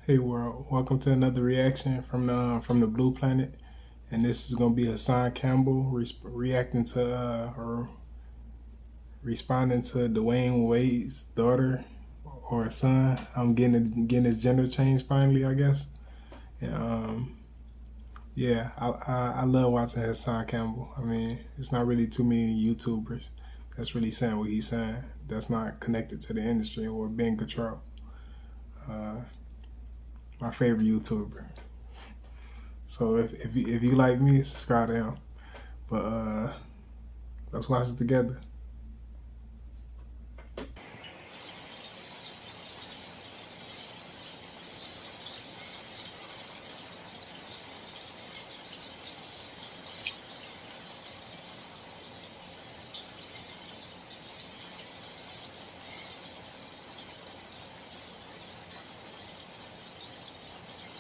Hey world, welcome to another reaction from the Blue Planet, and this is gonna be Hassan Campbell reacting to or responding to Dwayne Wade's daughter or son. I'm getting his gender changed finally, I guess. And yeah, I love watching Hassan Campbell. I mean, it's not really too many YouTubers that's really saying what he's saying. That's not connected to the industry or being controlled. My favorite YouTuber. So if you like me, subscribe to him. But let's watch it together.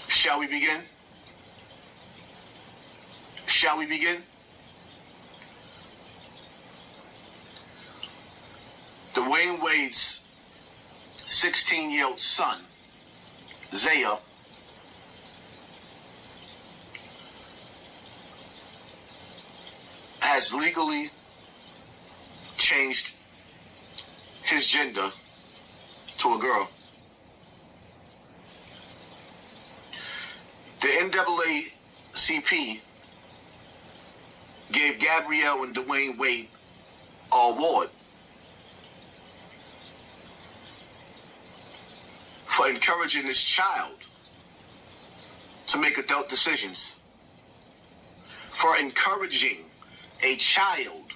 Shall we begin? Shall we begin? DeWayne Wade's 16-year-old son, Zaya, has legally changed his gender to a girl. The NAACP gave Gabrielle and DeWayne Wade an award for encouraging this child to make adult decisions. For encouraging a child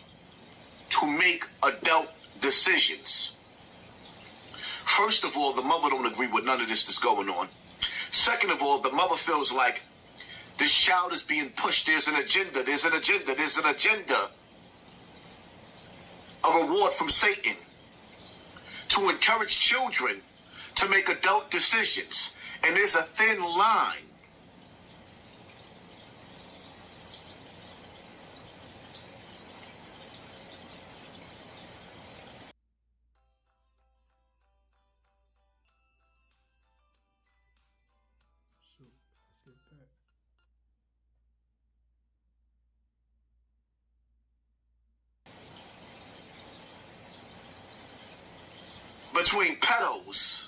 to make adult decisions. First of all, the mother don't agree with none of this that's going on. Second of all, the mother feels like this child is being pushed. There's an agenda. There's an agenda. There's an agenda. A reward from Satan to encourage children to make adult decisions. And there's a thin line. Shoot, let's get that. Between pedos.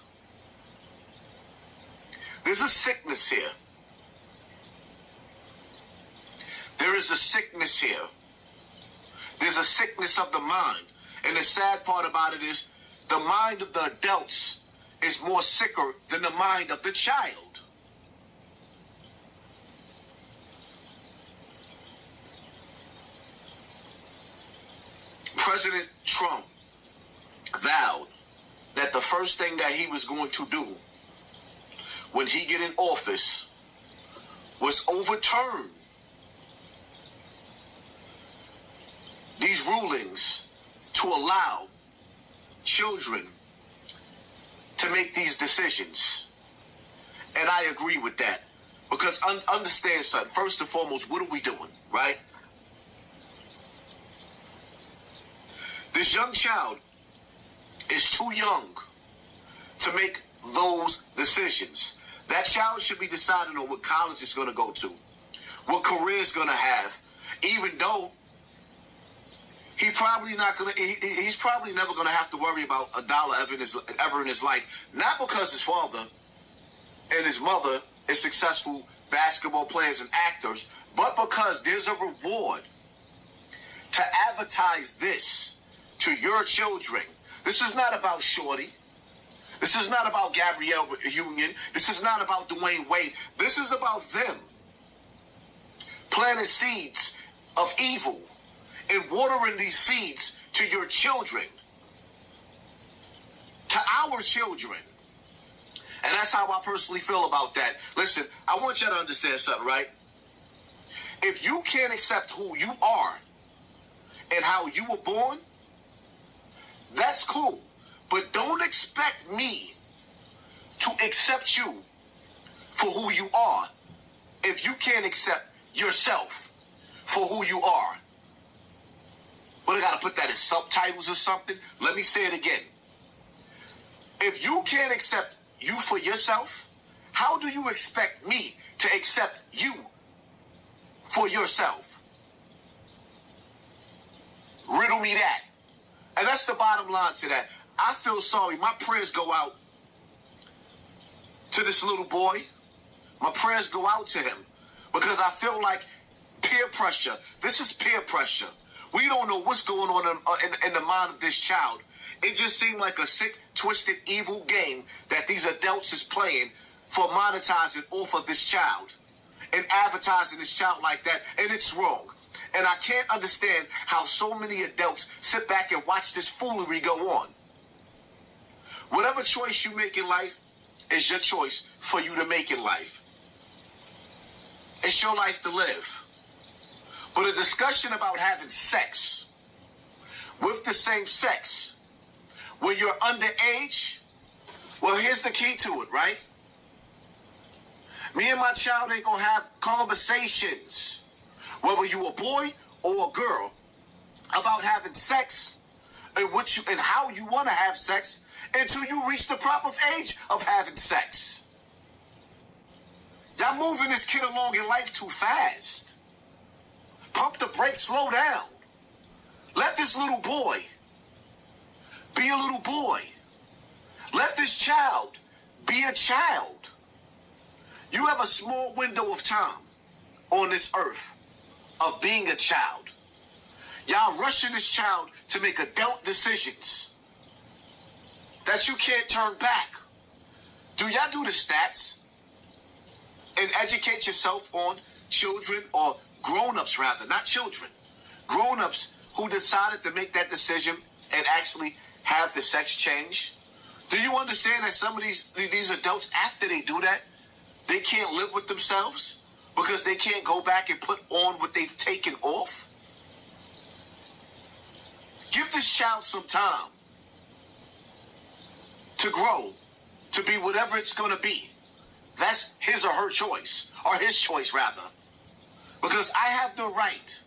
There's a sickness here. There is a sickness here. There's a sickness of the mind. And the sad part about it is the mind of the adults is more sicker than the mind of the child. President Trump vowed that the first thing that he was going to do when he get in office was overturn these rulings to allow children to make these decisions. And I agree with that. Because understand something, first and foremost, what are we doing, right? This young child is too young to make those decisions. That child should be deciding on what college it's going to go to, what career it's going to have, even though he's probably never going to have to worry about a dollar ever in his life. Not because his father and his mother are successful basketball players and actors, but because there's a reward to advertise this to your children. This is not about Shorty. This is not about Gabrielle Union. This is not about DeWayne Wade. This is about them planting seeds of evil and watering these seeds to your children, to our children. And that's how I personally feel about that. Listen, I want you to understand something, right? If you can't accept who you are and how you were born, that's cool. But don't expect me to accept you for who you are if you can't accept yourself for who you are. But I got to put that in subtitles or something. Let me say it again. If you can't accept you for yourself, how do you expect me to accept you for yourself? Riddle me that. And that's the bottom line to that. I feel sorry. My prayers go out to this little boy. My prayers go out to him because I feel like peer pressure. This is peer pressure. We don't know what's going on in the mind of this child. It just seemed like a sick, twisted, evil game that these adults is playing for monetizing off of this child and advertising this child like that, and it's wrong. And I can't understand how so many adults sit back and watch this foolery go on. Whatever choice you make in life is your choice for you to make in life. It's your life to live. But a discussion about having sex with the same sex when you're underage, well, here's the key to it, right? Me and my child ain't gonna have conversations, whether you a boy or a girl, about having sex and what you and how you want to have sex until you reach the proper age of having sex. Y'all moving this kid along in life too fast. Pump the brakes, slow down. Let this little boy be a little boy. Let this child be a child. You have a small window of time on this earth of being a child. Y'all rushing this child to make adult decisions that you can't turn back. Do y'all do the stats and educate yourself on children, or grown-ups rather, not children, grown-ups who decided to make that decision and actually have the sex change? Do you understand that some of these adults, after they do that, they can't live with themselves because they can't go back and put on what they've taken off? Give this child some time to grow, to be whatever it's going to be. That's his or her choice, or his choice rather. Because I have the right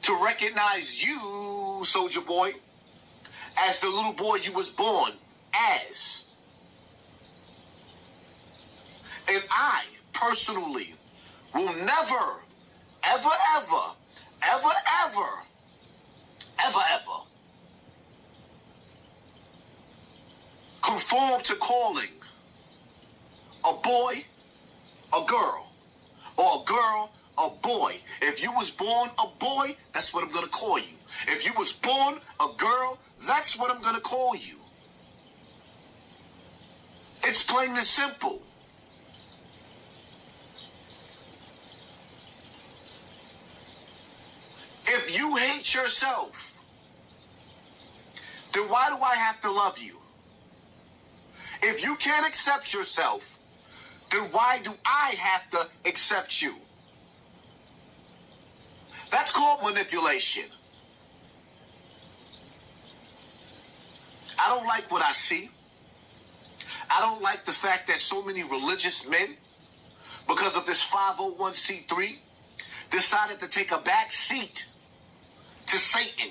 to recognize you, soldier boy, as the little boy you was born as. And I, personally, will never, ever, ever, ever, ever, ever, ever conform to calling a boy a girl, or a girl a boy. If you was born a boy, that's what I'm going to call you. If you was born a girl, that's what I'm going to call you. It's plain and simple. If you hate yourself, then why do I have to love you? If you can't accept yourself, then why do I have to accept you? That's called manipulation. I don't like what I see. I don't like the fact that so many religious men, because of this 501c3, decided to take a back seat to Satan.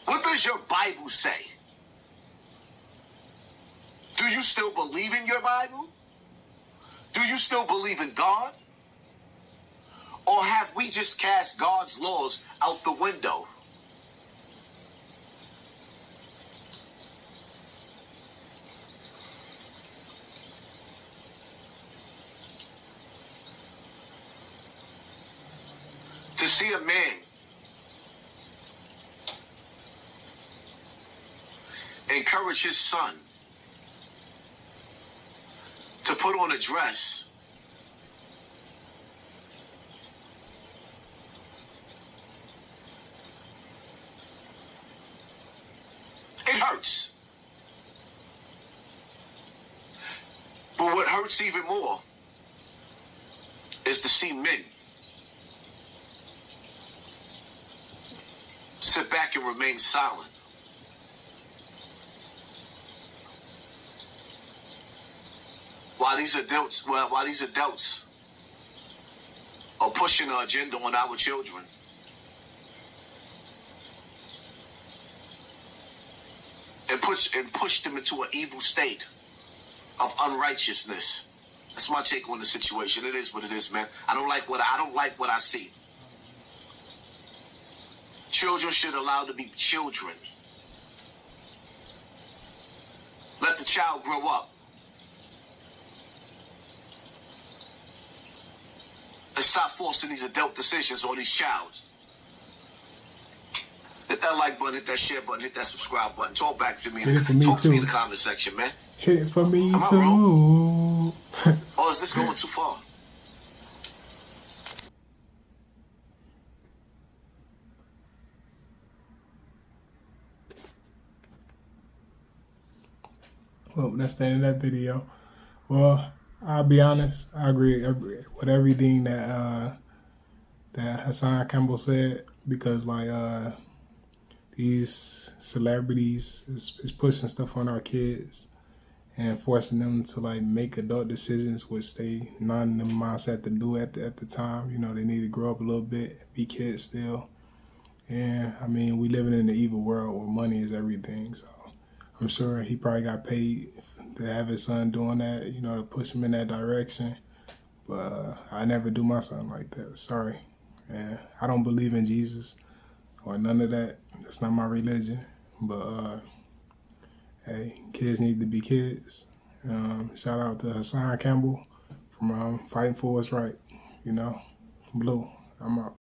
What does your Bible say? Do you still believe in your Bible? Do you still believe in God? Or have we just cast God's laws out the window? To see a man encourage his son to put on a dress it hurts. But what hurts even more is to see men sit back and remain silent. While these adults are pushing an agenda on our children. and push them into an evil state of unrighteousness. That's my take on the situation. It is what it is, man. I don't like what I see. Children should allow to be children. Let the child grow up. And stop forcing these adult decisions on these childs. Hit that like button, hit that share button, hit that subscribe button. Talk back to me. Hit it for me Talk to me in too. the comment section, man. Hit it for me Am I too. Or is this going too far? Well, that's the end of that video. Well, I'll be honest. I agree with everything that Hassan Campbell said, because like these celebrities is pushing stuff on our kids and forcing them to like make adult decisions, which they not in the mindset to do at the time. You know, they need to grow up a little bit, be kids still. And I mean, we living in an evil world where money is everything. So I'm sure he probably got paid to have his son doing that, you know, to push him in that direction. But I never do my son like that. Sorry. And I don't believe in Jesus or none of that. That's not my religion. But hey, kids need to be kids. Shout out to Hassan Campbell from fighting for what's right. You know, Blue. I'm out.